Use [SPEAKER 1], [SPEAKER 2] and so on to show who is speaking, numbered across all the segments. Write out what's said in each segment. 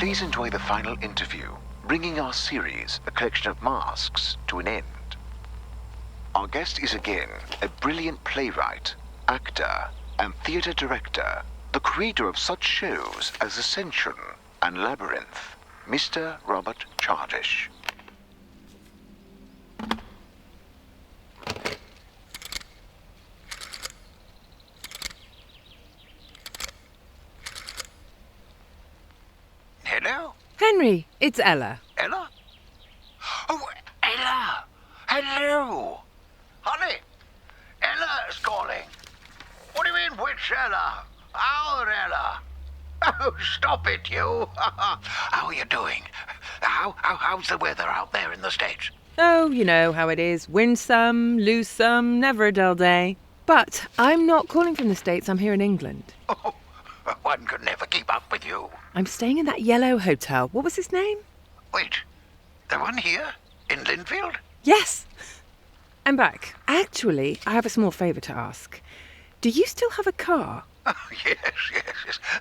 [SPEAKER 1] Please enjoy the final interview, bringing our series, A Collection of Masks, to an end. Our guest is again a brilliant playwright, actor, and theatre director, the creator of such shows as Ascension and Labyrinth, Mr. Robert Chardish.
[SPEAKER 2] Hello?
[SPEAKER 3] Henry, it's Ella.
[SPEAKER 2] Ella? Oh, Ella! Hello! Honey, Ella's calling. What do you mean, which Ella? Our Ella? Oh, stop it, you! How are you doing? How's the weather out there in the States?
[SPEAKER 3] Oh, you know how it is. Win some, lose some, never a dull day. But I'm not calling from the States, I'm here in England.
[SPEAKER 2] Oh, one could never keep up with you.
[SPEAKER 3] I'm staying in that yellow hotel. What was his name?
[SPEAKER 2] Wait, the one here? In Linfield?
[SPEAKER 3] Yes! I'm back. Actually, I have a small favour to ask. Do you still have a car?
[SPEAKER 2] Oh, yes.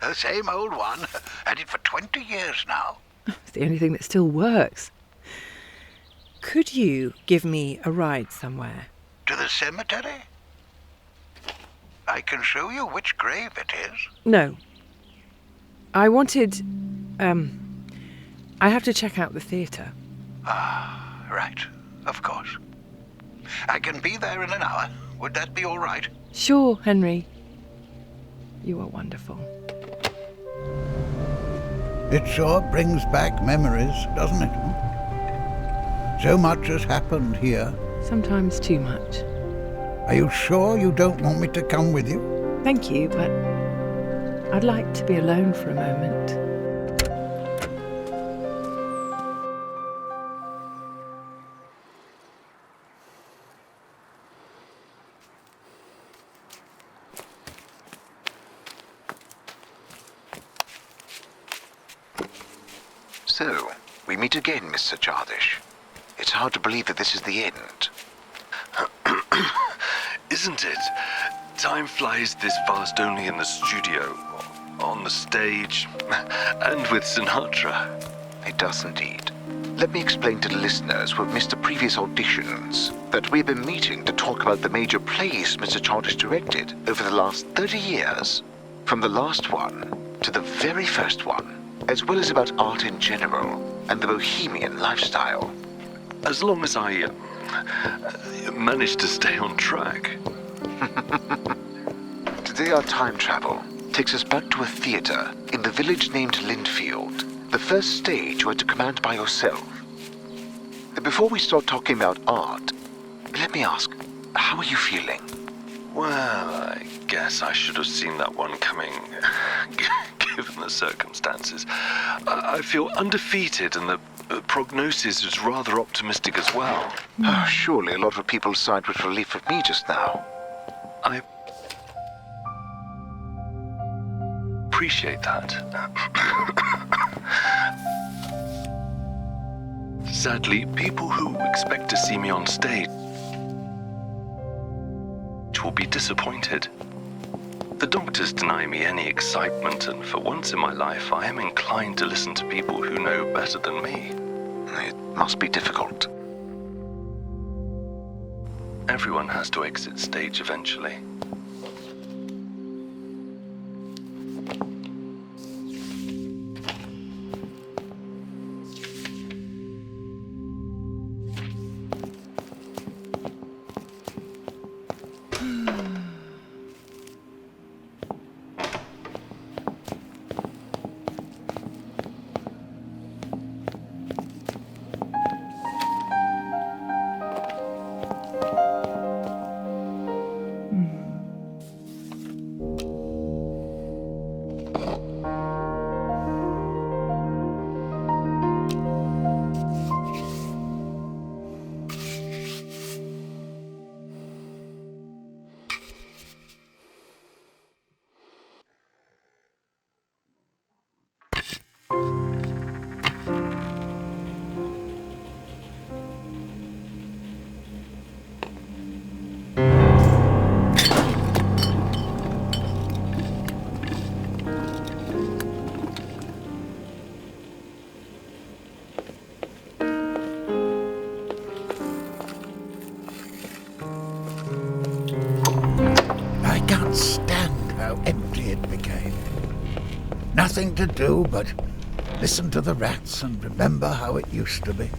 [SPEAKER 2] The same old one. Had it for 20 years now.
[SPEAKER 3] It's the only thing that still works. Could you give me a ride somewhere?
[SPEAKER 2] To the cemetery? I can show you which grave it is.
[SPEAKER 3] No. I wanted... I have to check out the theatre.
[SPEAKER 2] Ah, right. Of course. I can be there in an hour. Would that be all right?
[SPEAKER 3] Sure, Henry. You are wonderful.
[SPEAKER 4] It sure brings back memories, doesn't it? So much has happened here.
[SPEAKER 3] Sometimes too much.
[SPEAKER 4] Are you sure you don't want me to come with you?
[SPEAKER 3] Thank you, but I'd like to be alone for a moment.
[SPEAKER 1] So, we meet again, Mr. Chardish. It's hard to believe that this is the end.
[SPEAKER 5] Isn't it? Time flies this fast only in the studio, on the stage, and with Sinatra.
[SPEAKER 1] It does indeed. Let me explain to the listeners who have missed the previous auditions that we've been meeting to talk about the major plays Mr. Chardish directed over the last 30 years, from the last one to the very first one, as well as about art in general and the bohemian lifestyle.
[SPEAKER 5] As long as I manage to stay on track.
[SPEAKER 1] Today our time travel takes us back to a theatre in the village named Linfield, the first stage you had to command by yourself. Before we start talking about art, let me ask, how are you feeling?
[SPEAKER 5] Well, I guess I should have seen that one coming, given the circumstances. I feel undefeated, and the prognosis is rather optimistic as well.
[SPEAKER 1] Oh, surely a lot of people sighed with relief of me just now.
[SPEAKER 5] I appreciate that. Sadly, people who expect to see me on stage will be disappointed. The doctors deny me any excitement, and for once in my life, I am inclined to listen to people who know better than me.
[SPEAKER 1] It must be difficult.
[SPEAKER 5] Everyone has to exit stage eventually.
[SPEAKER 4] how empty it became. Nothing to do but listen to the rats and remember how it used to be.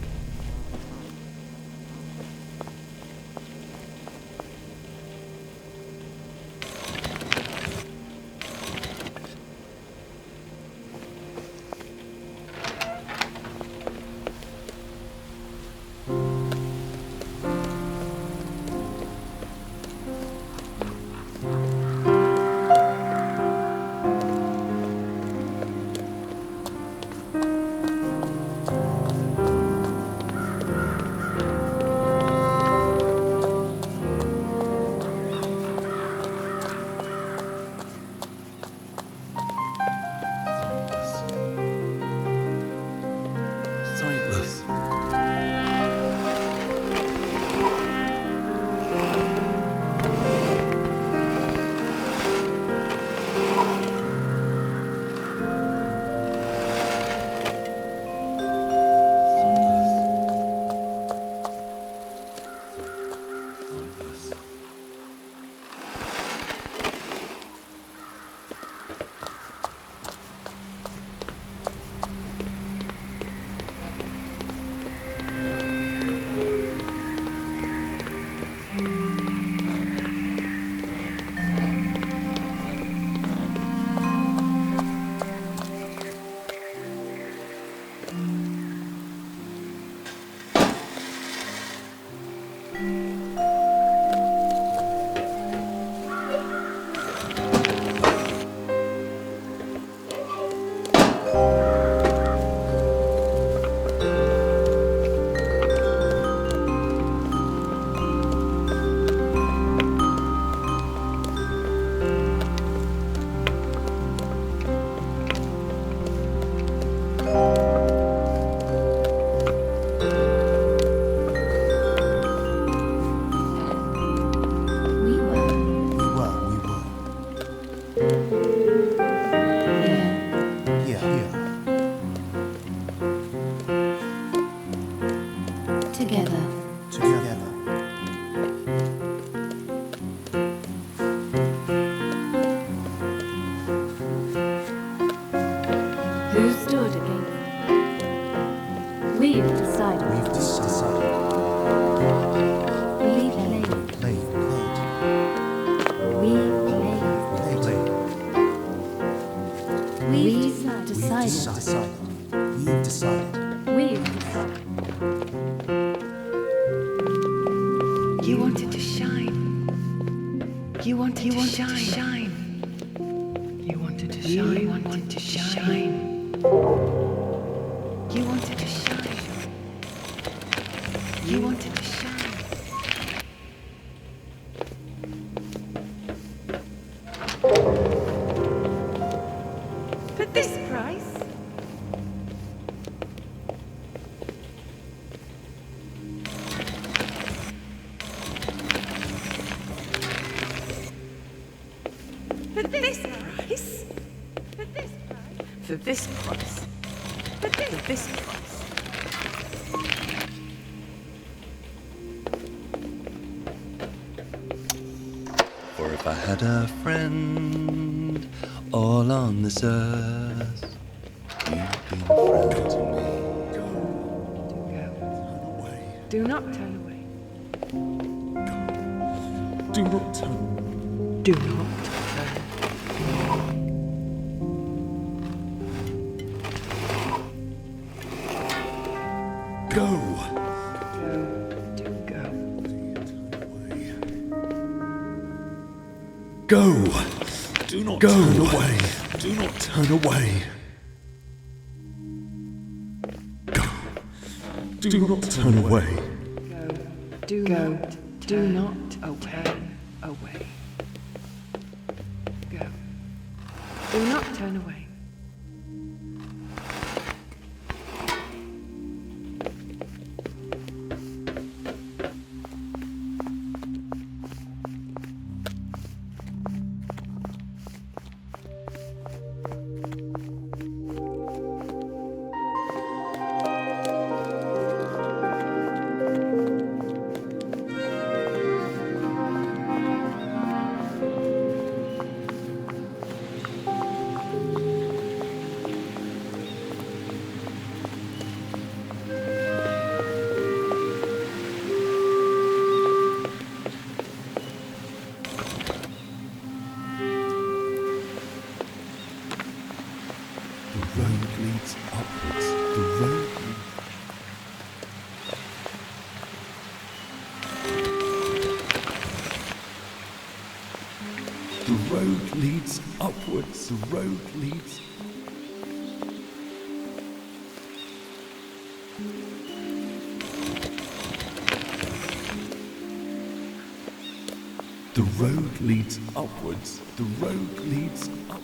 [SPEAKER 5] Sightless.
[SPEAKER 6] Who stood against? We've decided. We played. We played. We've decided.
[SPEAKER 7] We've decided.
[SPEAKER 6] We've decided.
[SPEAKER 3] You wanted to shine. You wanted to shine. You wanted to shine. You wanted to shine. You wanted to shine. You wanted to shine. For this price? For this price? For this price? For this price? For this price?
[SPEAKER 5] For if I had a friend all on this earth, you'd be a friend to me.
[SPEAKER 3] Do not turn away.
[SPEAKER 7] Do not turn.
[SPEAKER 3] Do not turn.
[SPEAKER 7] Go.
[SPEAKER 3] Do go.
[SPEAKER 7] Go. Do not turn away. Do not turn away. Go. Do not turn away.
[SPEAKER 3] Do not turn away. Go. Do not turn away.
[SPEAKER 7] road leads upwards. The road leads upwards. The road leads. The road leads upwards. The road leads up.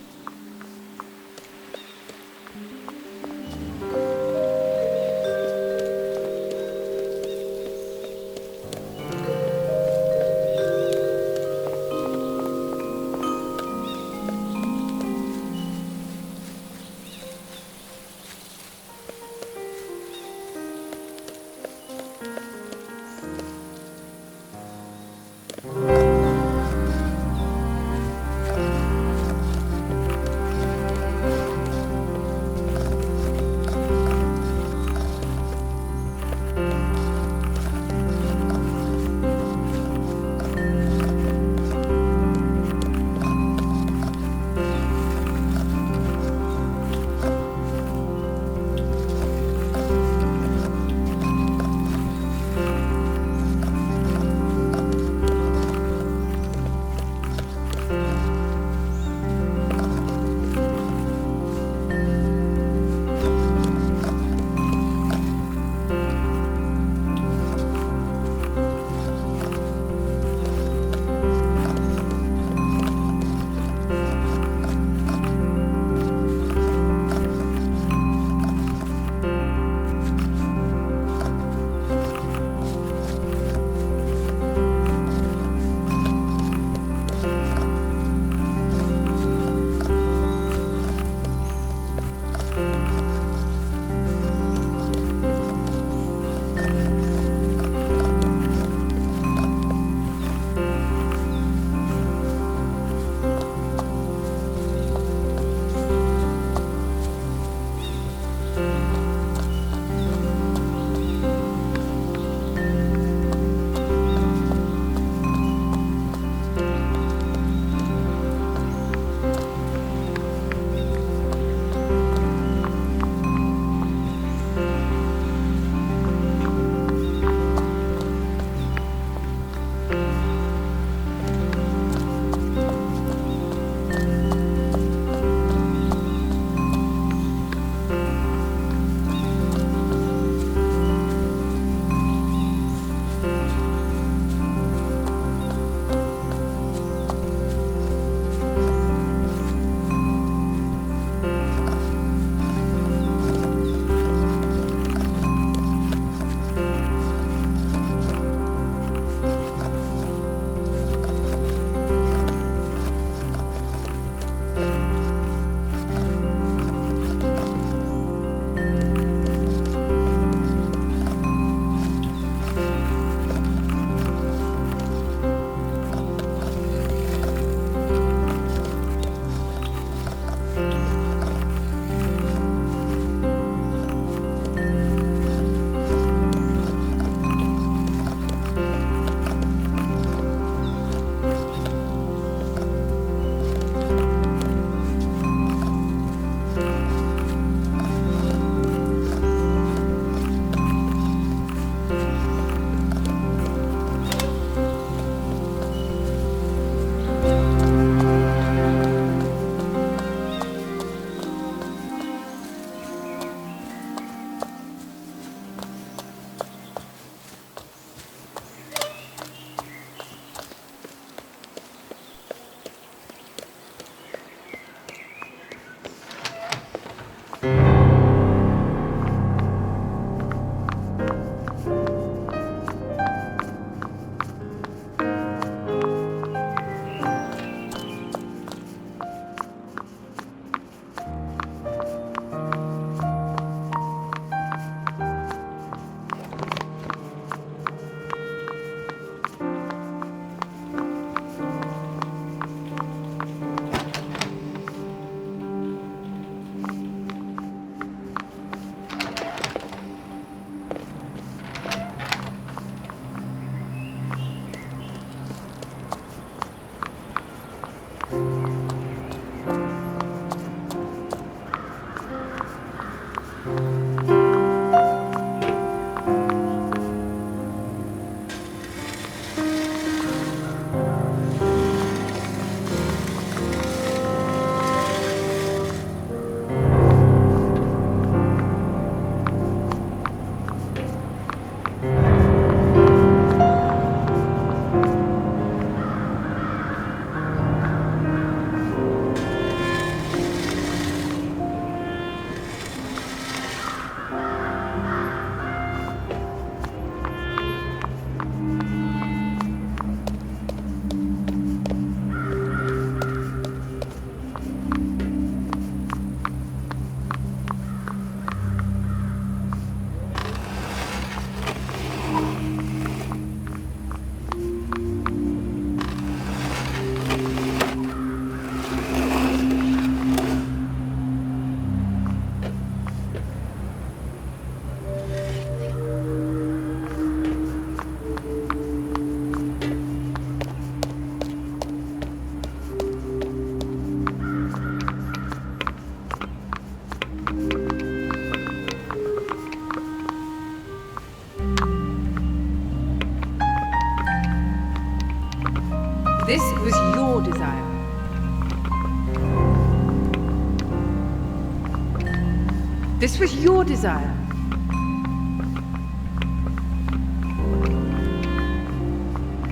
[SPEAKER 3] This was your desire.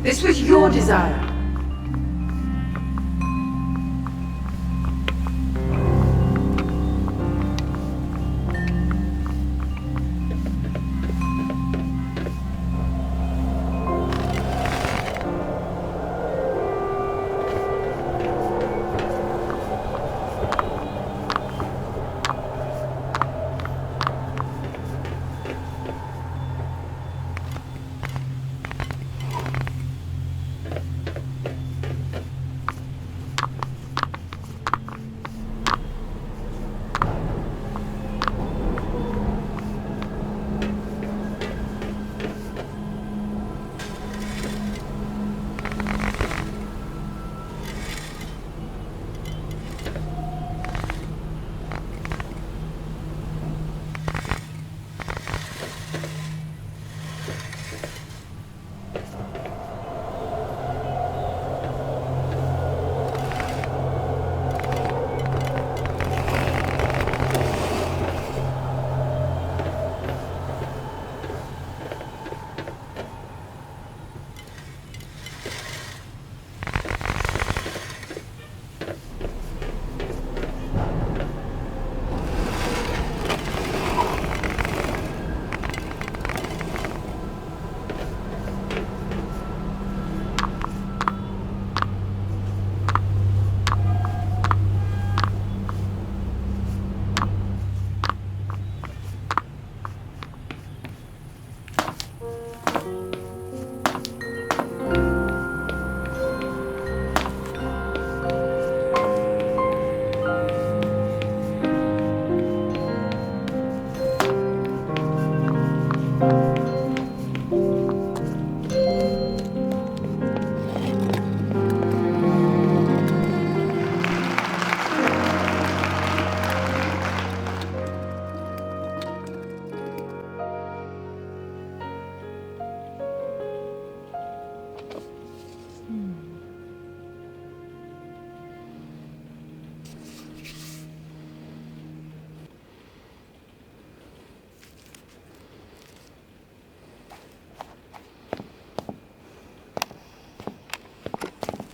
[SPEAKER 3] This was your desire.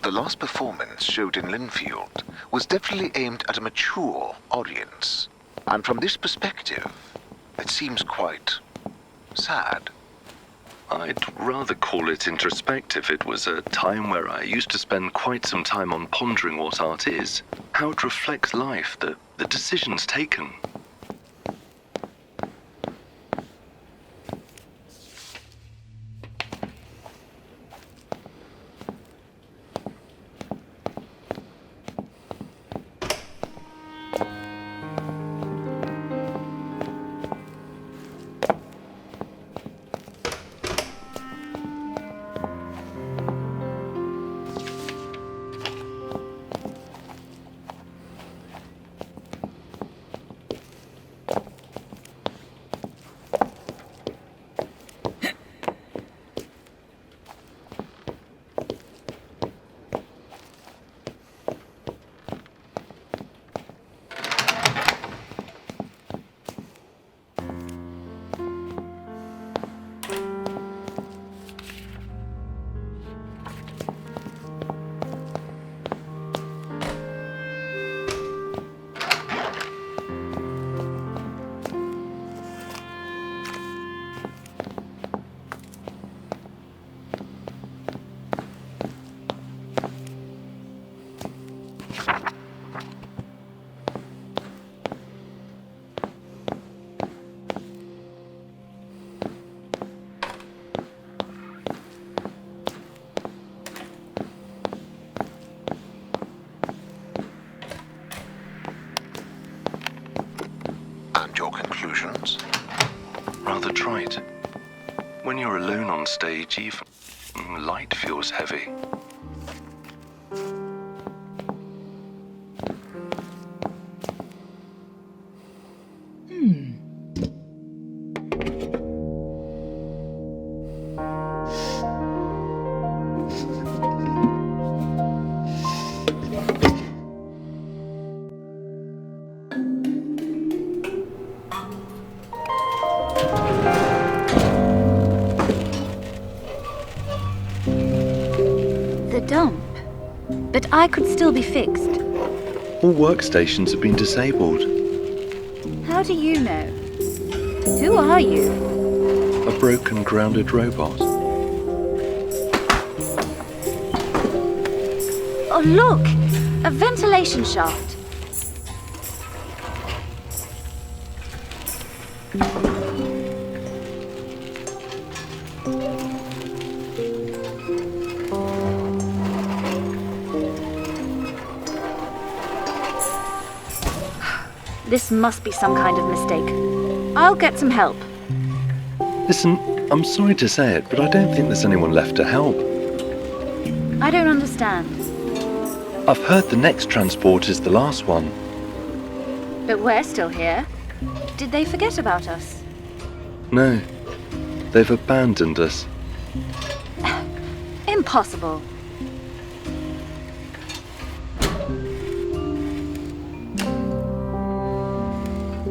[SPEAKER 1] The last performance showed in Linfield was definitely aimed at a mature audience. And from this perspective, it seems quite sad.
[SPEAKER 5] I'd rather call it introspective. It was a time where I used to spend quite some time on pondering what art is, how it reflects life, the decisions taken.
[SPEAKER 1] And your conclusions?
[SPEAKER 5] Rather trite. When you're alone on stage, even light feels heavy.
[SPEAKER 6] dump. But I could still be fixed.
[SPEAKER 5] All workstations have been disabled.
[SPEAKER 6] How do you know? Who are you?
[SPEAKER 5] A broken, grounded robot.
[SPEAKER 6] Oh, look! A ventilation shaft. This must be some kind of mistake. I'll get some help.
[SPEAKER 5] Listen, I'm sorry to say it, but I don't think there's anyone left to help.
[SPEAKER 6] I don't understand.
[SPEAKER 5] I've heard the next transport is the last one.
[SPEAKER 6] But we're still here. Did they forget about us?
[SPEAKER 5] No, they've abandoned us.
[SPEAKER 6] Impossible.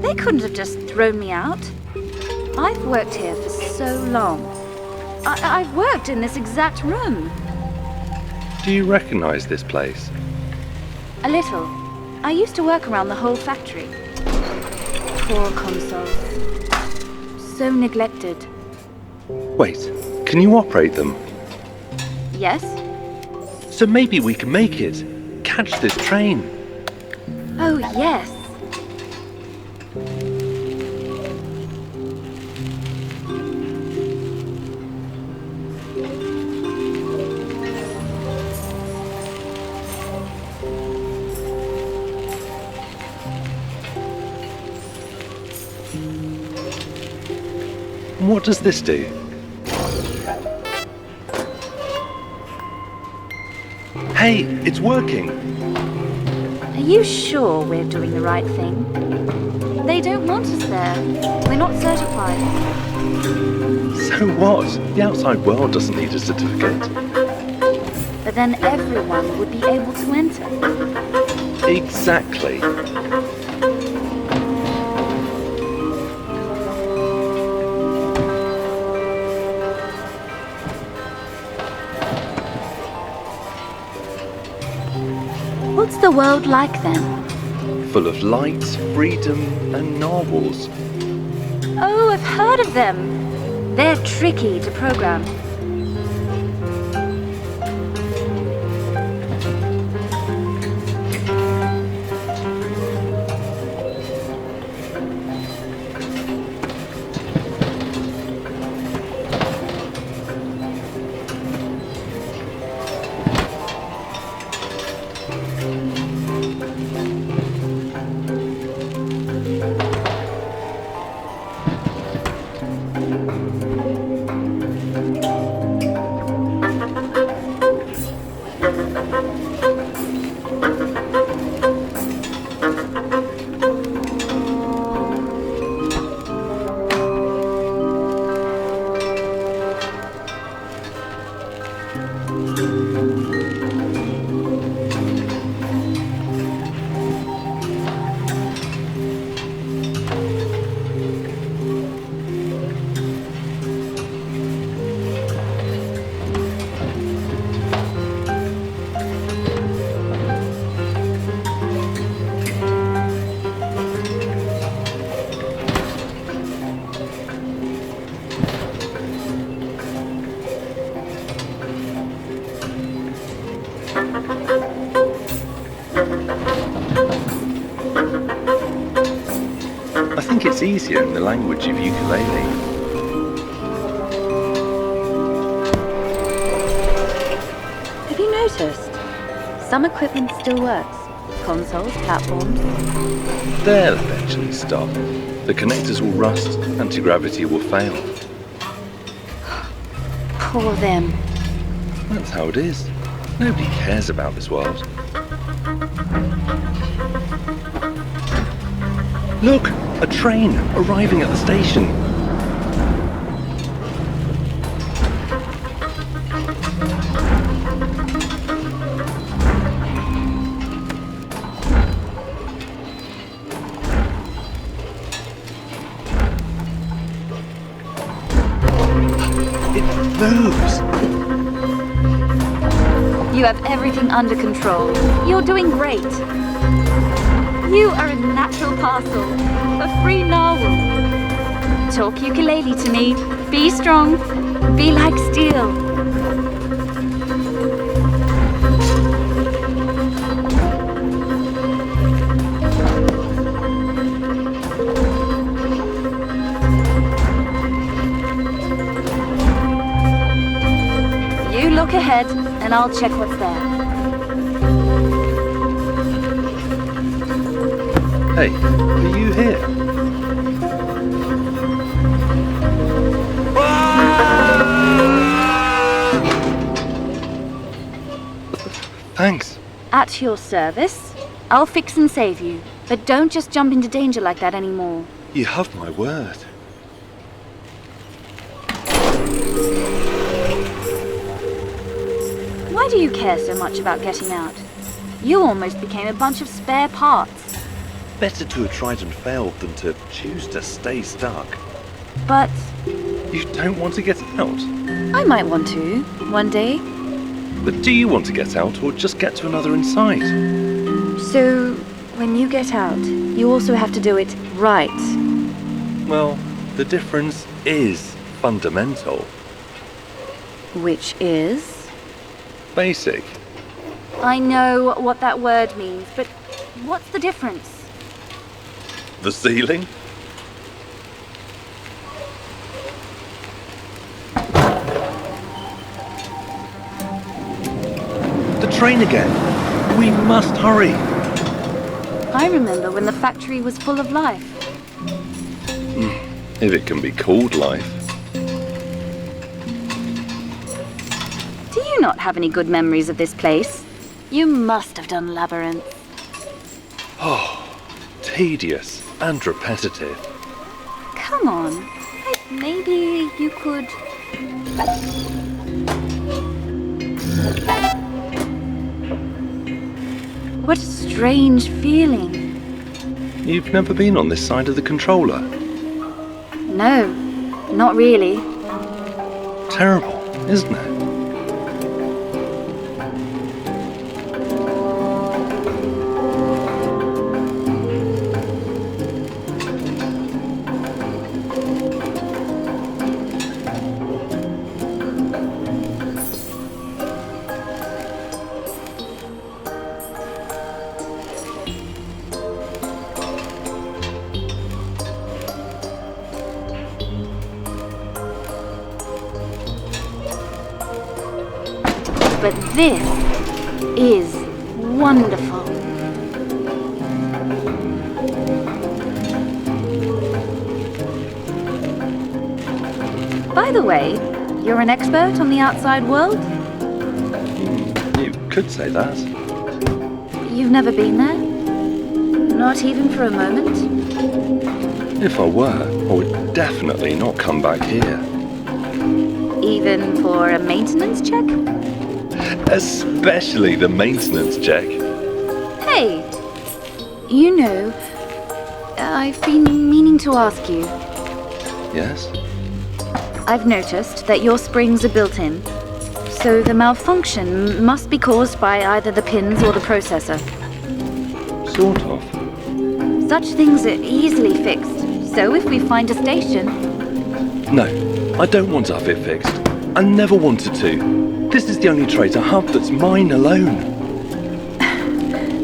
[SPEAKER 6] They couldn't have just thrown me out. I've worked here for so long. I've worked in this exact room.
[SPEAKER 5] Do you recognize this place?
[SPEAKER 6] A little. I used to work around the whole factory. Poor consoles. So neglected.
[SPEAKER 5] Wait, can you operate them?
[SPEAKER 6] Yes?
[SPEAKER 5] So maybe we can make it. Catch this train.
[SPEAKER 6] Oh, yes.
[SPEAKER 5] What does this do? Hey, it's working.
[SPEAKER 6] Are you sure we're doing the right thing? They don't want us there. We're not certified.
[SPEAKER 5] So what? The outside world doesn't need a certificate.
[SPEAKER 6] But then everyone would be able to enter.
[SPEAKER 5] Exactly.
[SPEAKER 6] What's the world like then?
[SPEAKER 5] Full of light, freedom, and narwhals.
[SPEAKER 6] Oh, I've heard of them. They're tricky to program.
[SPEAKER 5] I think it's easier in the language of ukulele.
[SPEAKER 6] Have you noticed? Some equipment still works. Consoles, platforms.
[SPEAKER 5] They'll eventually stop. The connectors will rust, anti-gravity will fail.
[SPEAKER 6] Poor them.
[SPEAKER 5] That's how it is. Nobody cares about this world. Look! A train arriving at the station. It moves!
[SPEAKER 6] You have everything under control. You're doing great. You are a natural parcel, a free narwhal. Talk ukulele to me. Be strong. Be like steel. You look ahead, and I'll check what's there.
[SPEAKER 5] Hey, are you here? Thanks.
[SPEAKER 6] At your service. I'll fix and save you. But don't just jump into danger like that anymore.
[SPEAKER 5] You have my word.
[SPEAKER 6] Why do you care so much about getting out? You almost became a bunch of spare parts.
[SPEAKER 5] Better to have tried and failed than to choose to stay stuck.
[SPEAKER 6] But
[SPEAKER 5] You don't want to get out?
[SPEAKER 6] I might want to, one day.
[SPEAKER 5] But do you want to get out or just get to another inside?
[SPEAKER 6] So, when you get out, you also have to do it right.
[SPEAKER 5] Well, the difference is fundamental.
[SPEAKER 6] Which is?
[SPEAKER 5] Basic.
[SPEAKER 6] I know what that word means, but what's the difference?
[SPEAKER 5] The ceiling? The train again. We must hurry.
[SPEAKER 6] I remember when the factory was full of life.
[SPEAKER 5] If it can be called life.
[SPEAKER 6] Do you not have any good memories of this place? You must have done Labyrinth.
[SPEAKER 5] Tedious and repetitive.
[SPEAKER 6] Come on. Maybe you could... What a strange feeling.
[SPEAKER 5] You've never been on this side of the controller.
[SPEAKER 6] No, not really.
[SPEAKER 5] Terrible, isn't it?
[SPEAKER 6] But this is wonderful. By the way, you're an expert on the outside world?
[SPEAKER 5] You could say that.
[SPEAKER 6] You've never been there? Not even for a moment?
[SPEAKER 5] If I were, I would definitely not come back here.
[SPEAKER 6] Even for a maintenance check?
[SPEAKER 5] Especially the maintenance check.
[SPEAKER 6] Hey, you know, I've been meaning to ask you.
[SPEAKER 5] Yes?
[SPEAKER 6] I've noticed that your springs are built in, so the malfunction must be caused by either the pins or the processor.
[SPEAKER 5] Sort of.
[SPEAKER 6] Such things are easily fixed, so if we find a station...
[SPEAKER 5] No, I don't want to have it fixed. I never wanted to. This is the only trade I have that's mine alone.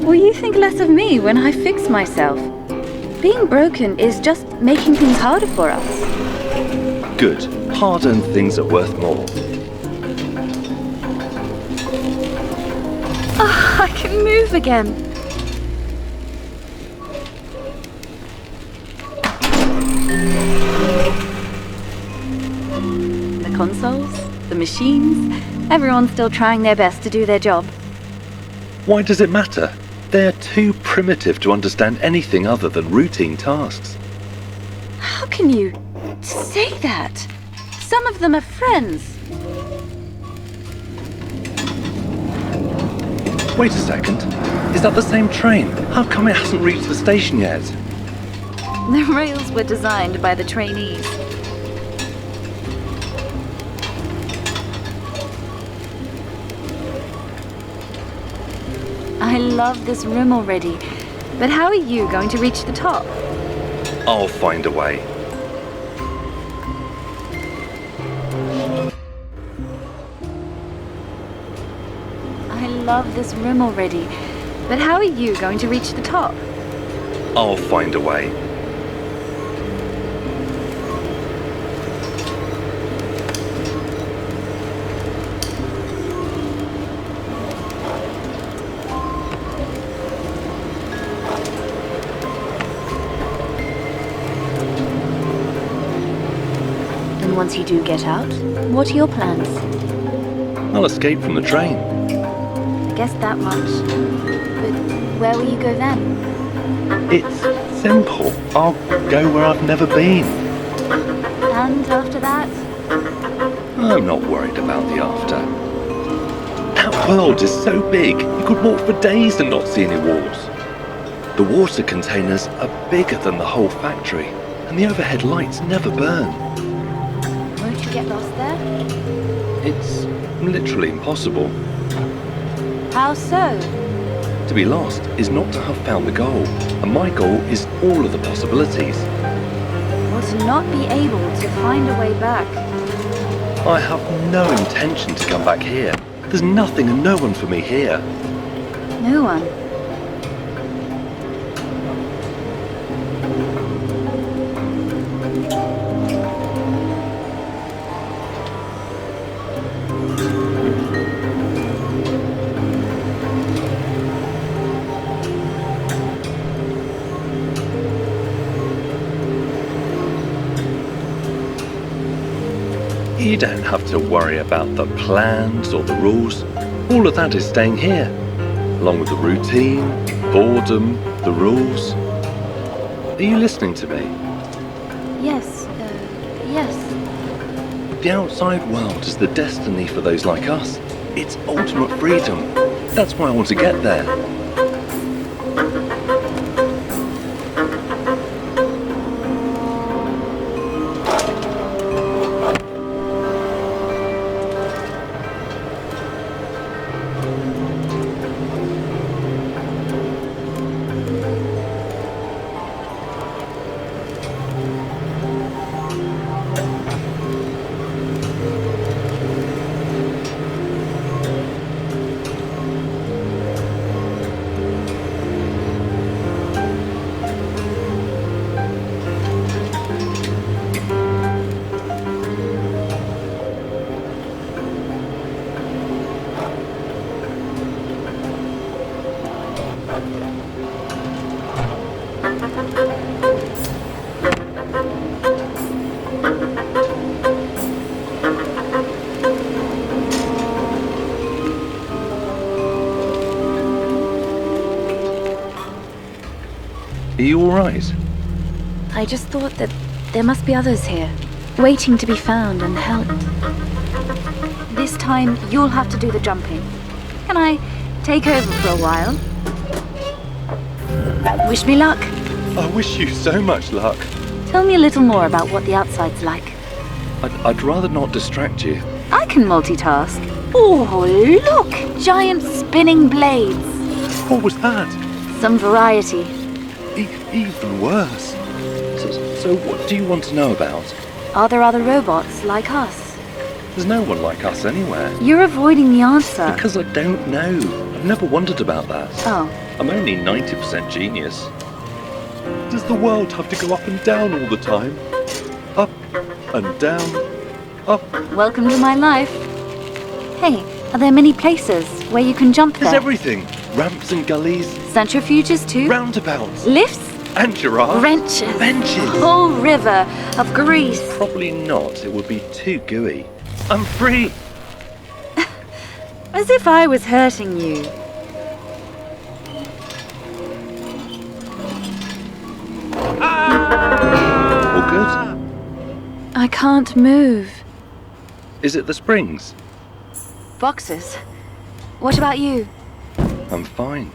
[SPEAKER 6] Will you think less of me when I fix myself? Being broken is just making things harder for us.
[SPEAKER 5] Good. Hard-earned things are worth more.
[SPEAKER 6] Oh, I can move again. The consoles, the machines, everyone's still trying their best to do their job.
[SPEAKER 5] Why does it matter? They're too primitive to understand anything other than routine tasks.
[SPEAKER 6] How can you say that? Some of them are friends.
[SPEAKER 5] Wait a second. Is that the same train? How come it hasn't reached the station yet?
[SPEAKER 6] The rails were designed by the trainees. I love this room already. But how are you going to reach the top?
[SPEAKER 5] I'll find a way.
[SPEAKER 6] I love this room already. But how are you going to reach the top?
[SPEAKER 5] I'll find a way.
[SPEAKER 6] And once you do get out, what are your plans?
[SPEAKER 5] I'll escape from the train.
[SPEAKER 6] Guessed that much. But where will you go then?
[SPEAKER 5] It's simple. I'll go where I've never been.
[SPEAKER 6] And after that?
[SPEAKER 5] I'm not worried about the after. That world is so big, you could walk for days and not see any walls. The water containers are bigger than the whole factory, and the overhead lights never burn.
[SPEAKER 6] Won't you get lost there?
[SPEAKER 5] It's literally impossible.
[SPEAKER 6] How so?
[SPEAKER 5] To be lost is not to have found the goal, and my goal is all of the possibilities.
[SPEAKER 6] Or to not be able to find a way back.
[SPEAKER 5] I have no intention to come back here. There's nothing and no one for me here.
[SPEAKER 6] No one.
[SPEAKER 5] You don't have to worry about the plans or the rules. All of that is staying here, along with the routine, boredom, the rules. Are you listening to me?
[SPEAKER 6] Yes, yes.
[SPEAKER 5] The outside world is the destiny for those like us. It's ultimate freedom. That's why I want to get there. Are you alright?
[SPEAKER 6] I just thought that there must be others here, waiting to be found and helped. This time, you'll have to do the jumping. Can I take over for a while? Wish me luck.
[SPEAKER 5] I wish you so much luck.
[SPEAKER 6] Tell me a little more about what the outside's like.
[SPEAKER 5] I'd rather not distract you.
[SPEAKER 6] I can multitask. Oh, look! Giant spinning blades.
[SPEAKER 5] What was that?
[SPEAKER 6] Some variety.
[SPEAKER 5] Even worse. So what do you want to know about?
[SPEAKER 6] Are there other robots like us?
[SPEAKER 5] There's no one like us anywhere.
[SPEAKER 6] You're avoiding the answer.
[SPEAKER 5] Because I don't know. I've never wondered about that.
[SPEAKER 6] Oh.
[SPEAKER 5] I'm only 90% genius. Does the world have to go up and down all the time? Up and down, up.
[SPEAKER 6] Welcome to my life. Hey, are there many places where you can jump
[SPEAKER 5] There's
[SPEAKER 6] there?
[SPEAKER 5] everything. Ramps and gullies.
[SPEAKER 6] Centrifuges too?
[SPEAKER 5] Roundabouts.
[SPEAKER 6] Lifts?
[SPEAKER 5] And giraffes.
[SPEAKER 6] Wrenches.
[SPEAKER 5] Benches.
[SPEAKER 6] A whole river of grease.
[SPEAKER 5] Probably not. It would be too gooey. I'm free.
[SPEAKER 6] As if I was hurting you.
[SPEAKER 5] All good?
[SPEAKER 6] I can't move.
[SPEAKER 5] Is it the springs?
[SPEAKER 6] Boxes. What about you?
[SPEAKER 5] I'm fine.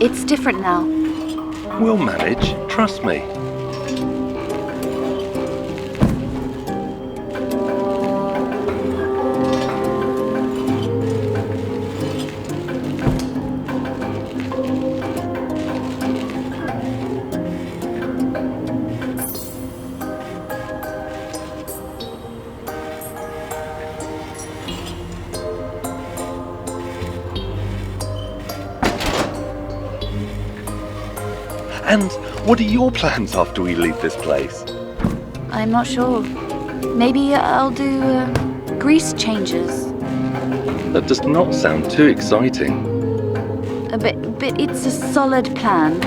[SPEAKER 6] It's different now.
[SPEAKER 5] We'll manage. Trust me. And what are your plans after we leave this place?
[SPEAKER 6] I'm not sure. Maybe I'll do grease changes.
[SPEAKER 5] That does not sound too exciting.
[SPEAKER 6] But it's a solid plan.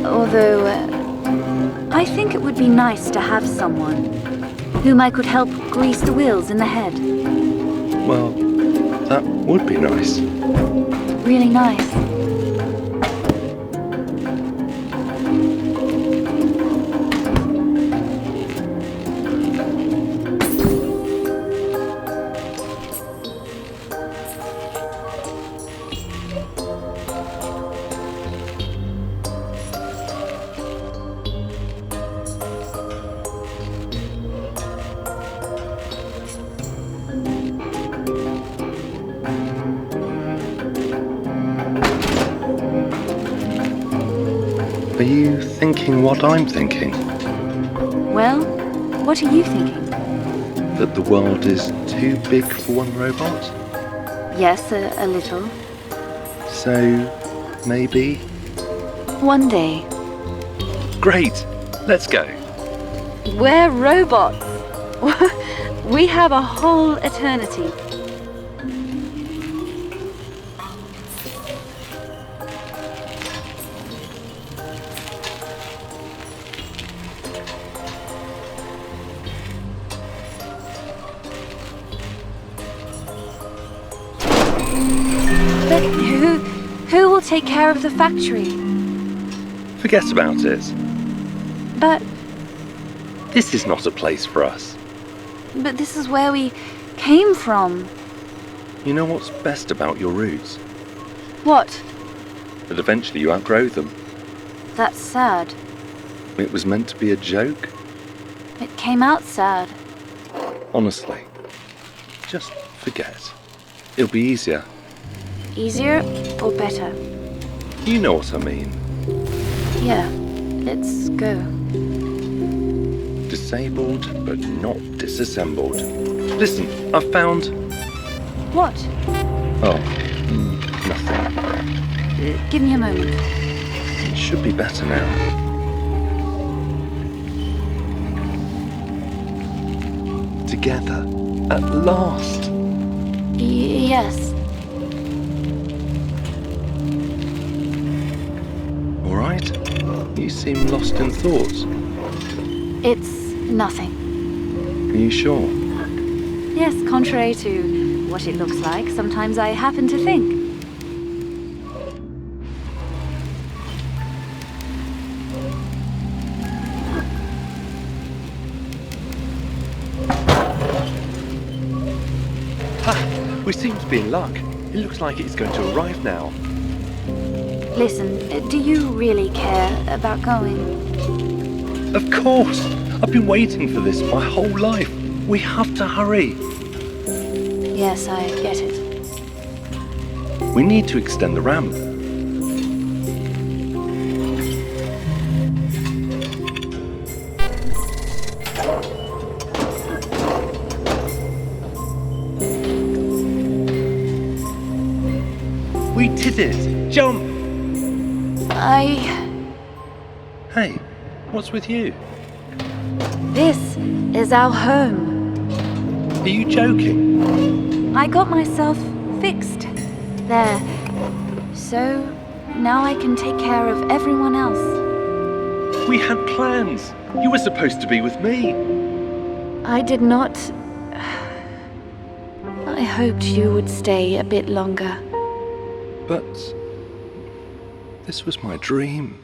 [SPEAKER 6] Although, I think it would be nice to have someone whom I could help grease the wheels in the head.
[SPEAKER 5] Well, that would be nice.
[SPEAKER 6] Really nice.
[SPEAKER 5] Are you thinking what I'm thinking?
[SPEAKER 6] Well, what are you thinking?
[SPEAKER 5] That the world is too big for one robot?
[SPEAKER 6] Yes, a little.
[SPEAKER 5] So, maybe?
[SPEAKER 6] One day.
[SPEAKER 5] Great! Let's go.
[SPEAKER 6] We're robots. We have a whole eternity. But who will take care of the factory?
[SPEAKER 5] Forget about it.
[SPEAKER 6] But
[SPEAKER 5] This is not a place for us.
[SPEAKER 6] this is where we came from.
[SPEAKER 5] You know what's best about your roots?
[SPEAKER 6] What?
[SPEAKER 5] That eventually you outgrow them.
[SPEAKER 6] That's sad.
[SPEAKER 5] It was meant to be a joke.
[SPEAKER 6] It came out sad.
[SPEAKER 5] Honestly, just forget. It'll be easier.
[SPEAKER 6] Easier or better?
[SPEAKER 5] You know what I mean.
[SPEAKER 6] Yeah, let's go.
[SPEAKER 5] Disabled, but not disassembled. Listen, I've found...
[SPEAKER 6] What?
[SPEAKER 5] Oh, nothing.
[SPEAKER 6] Give me a moment.
[SPEAKER 5] It should be better now. Together, at last.
[SPEAKER 6] Yes.
[SPEAKER 5] All right? You seem lost in thought.
[SPEAKER 6] It's nothing.
[SPEAKER 5] Are you sure?
[SPEAKER 6] Yes, contrary to what it looks like, sometimes I happen to think.
[SPEAKER 5] Ha! We seem to be in luck. It looks like it's going to arrive now.
[SPEAKER 6] Listen, do you really care about going?
[SPEAKER 5] Of course! I've been waiting for this my whole life. We have to hurry.
[SPEAKER 6] Yes, I get it.
[SPEAKER 5] We need to extend the ramp. We did it! Jump! Hey, what's with you?
[SPEAKER 6] This is our home.
[SPEAKER 5] Are you joking?
[SPEAKER 6] I got myself fixed there. So now I can take care of everyone else.
[SPEAKER 5] We had plans. You were supposed to be with me.
[SPEAKER 6] I did not. I hoped you would stay a bit longer.
[SPEAKER 5] But this was my dream.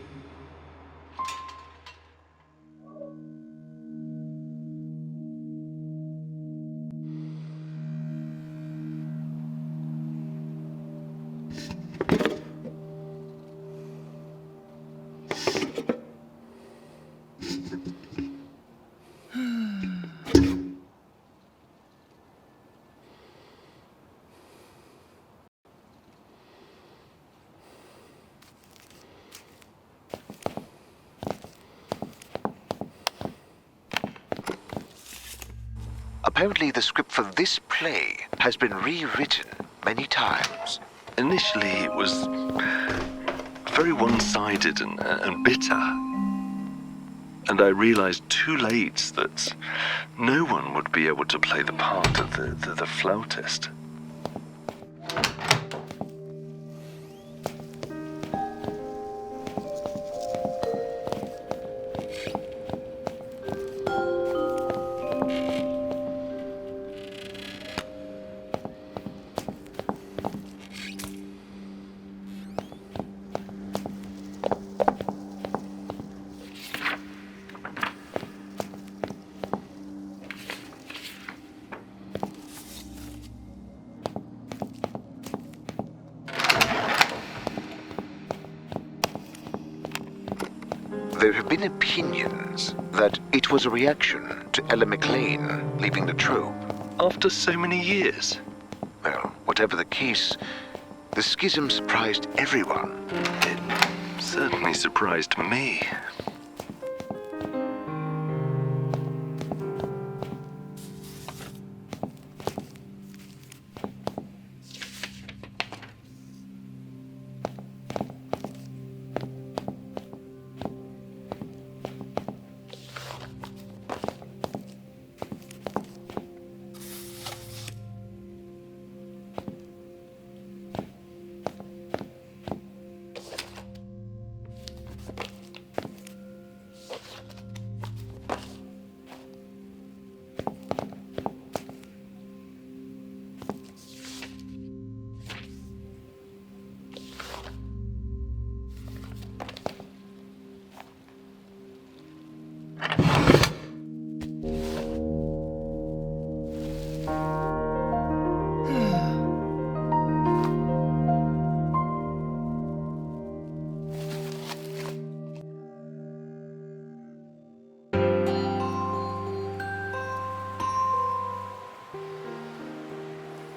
[SPEAKER 1] Apparently the script for this play has been rewritten many times.
[SPEAKER 5] Initially, it was very one-sided and bitter. And I realized too late that no one would be able to play the part of the flautist.
[SPEAKER 1] There have been opinions that it was a reaction to Ella McLean leaving the troupe.
[SPEAKER 5] After so many years?
[SPEAKER 1] Well, whatever the case, the schism surprised everyone.
[SPEAKER 5] It certainly surprised me.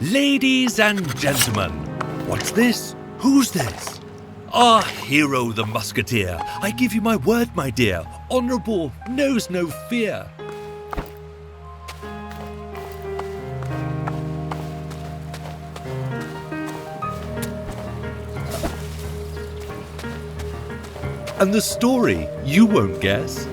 [SPEAKER 7] Ladies and gentlemen, what's this? Who's this? Our hero, the musketeer. I give you my word, my dear. Honourable, knows no fear. And the story, you won't guess.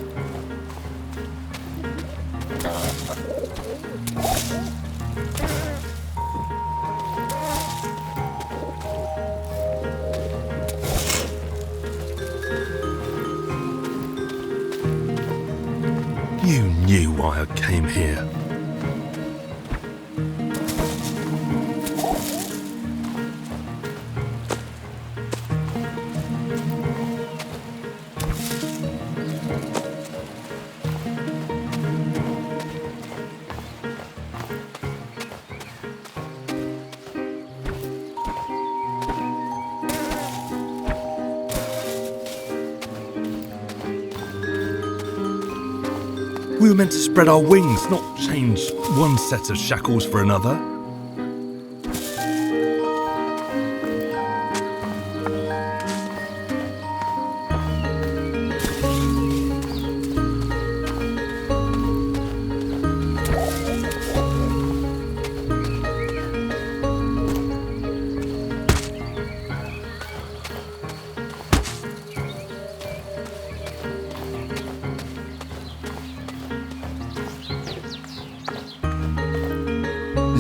[SPEAKER 7] You knew why I came here. We were meant to spread our wings, not change one set of shackles for another.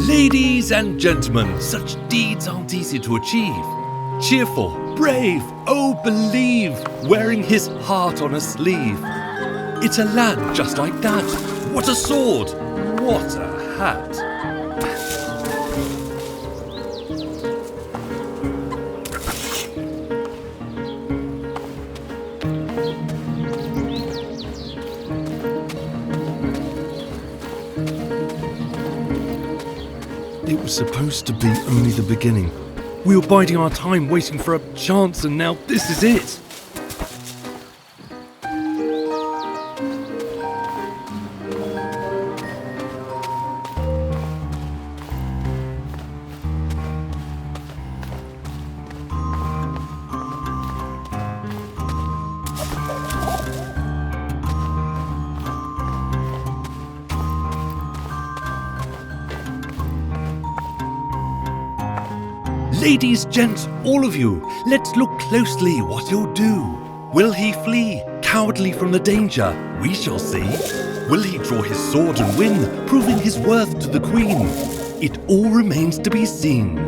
[SPEAKER 7] Ladies and gentlemen, such deeds aren't easy to achieve. Cheerful, brave, oh believe, wearing his heart on a sleeve. It's a lad just like that. What a sword! What a hat! It was supposed to be only the beginning. We were biding our time, waiting for a chance, and now this is it. Ladies, gents, all of you, let's look closely what he'll do. Will he flee, cowardly from the danger? We shall see. Will he draw his sword and win, proving his worth to the queen? It all remains to be seen.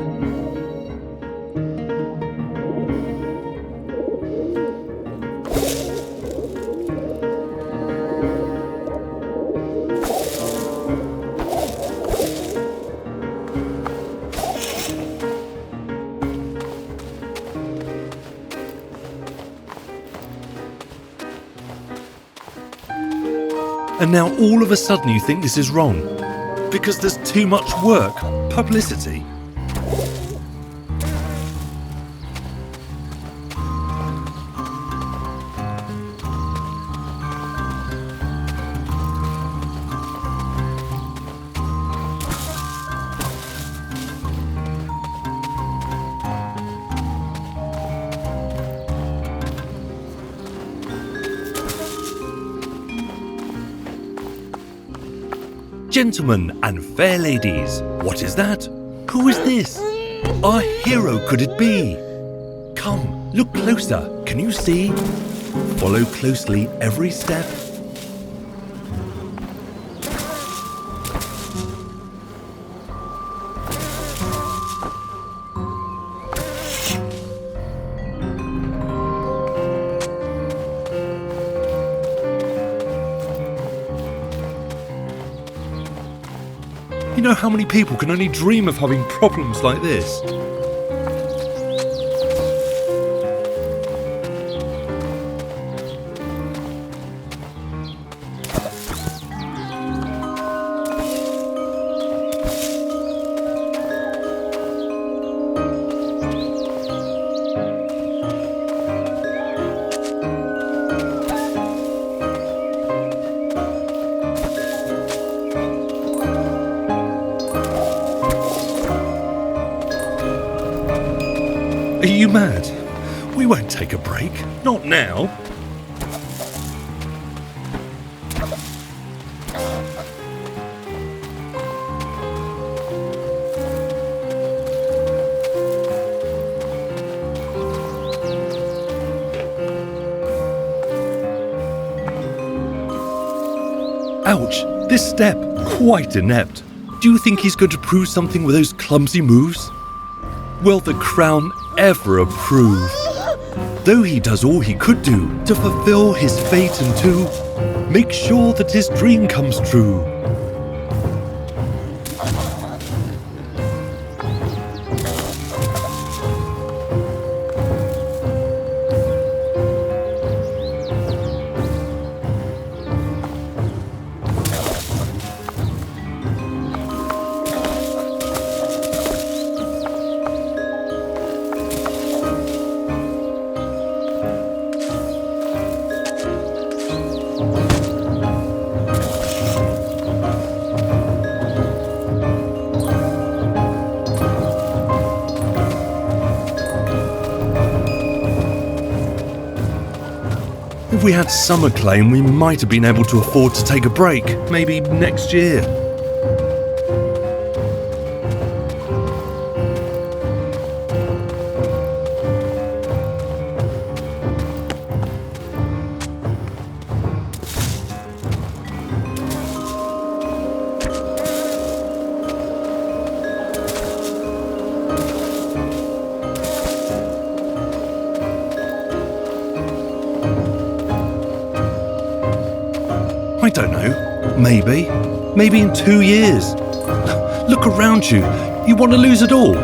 [SPEAKER 7] And now all of a sudden you think this is wrong because there's too much work, publicity. Gentlemen and fair ladies, what is that? Who is this? Our hero could it be? Come, look closer, can you see? Follow closely every step. You know how many people can only dream of having problems like this? Are you mad? We won't take a break. Not now. Ouch, this step, quite inept. Do you think he's going to prove something with those clumsy moves? Will the crown ever approve? Though he does all he could do to fulfill his fate and to make sure that his dream comes true. If we had some acclaim, we might have been able to afford to take a break, maybe next year. I don't know. Maybe in 2 years. Look around you. You want to lose it all?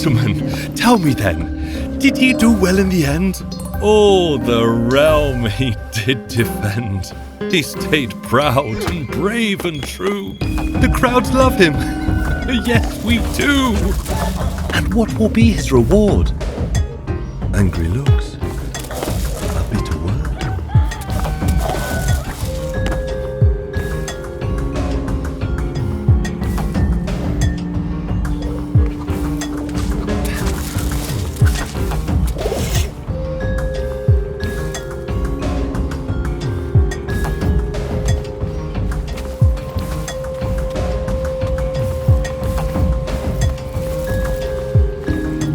[SPEAKER 7] gentlemen, tell me then, did he do well in the end? Oh, the realm he did defend. He stayed proud and brave and true. The crowds love him. Yes, we do. And what will be his reward? Angry looks, a bitter word.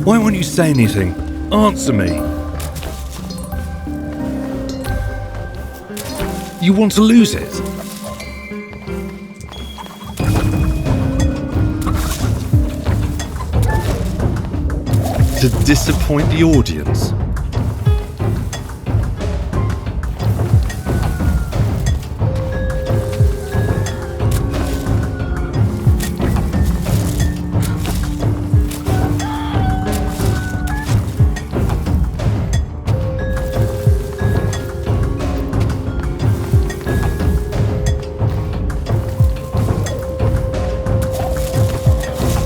[SPEAKER 7] Why won't you say anything? Answer me. You want to lose it? To disappoint the audience?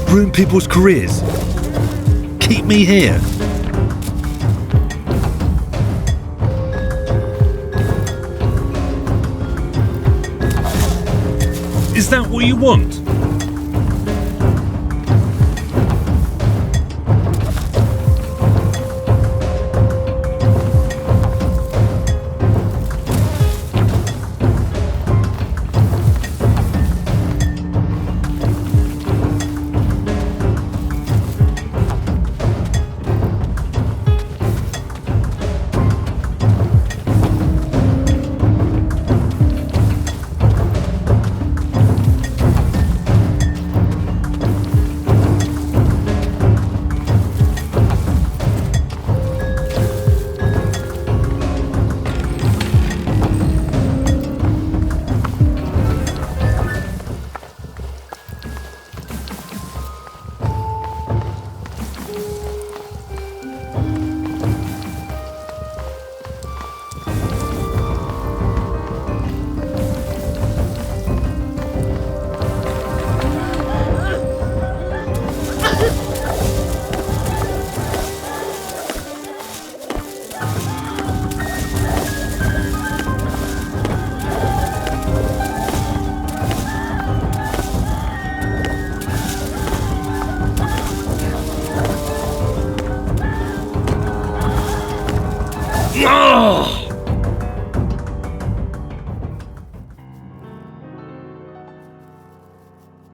[SPEAKER 7] Ruin people's careers? Keep me here? Is that what you want?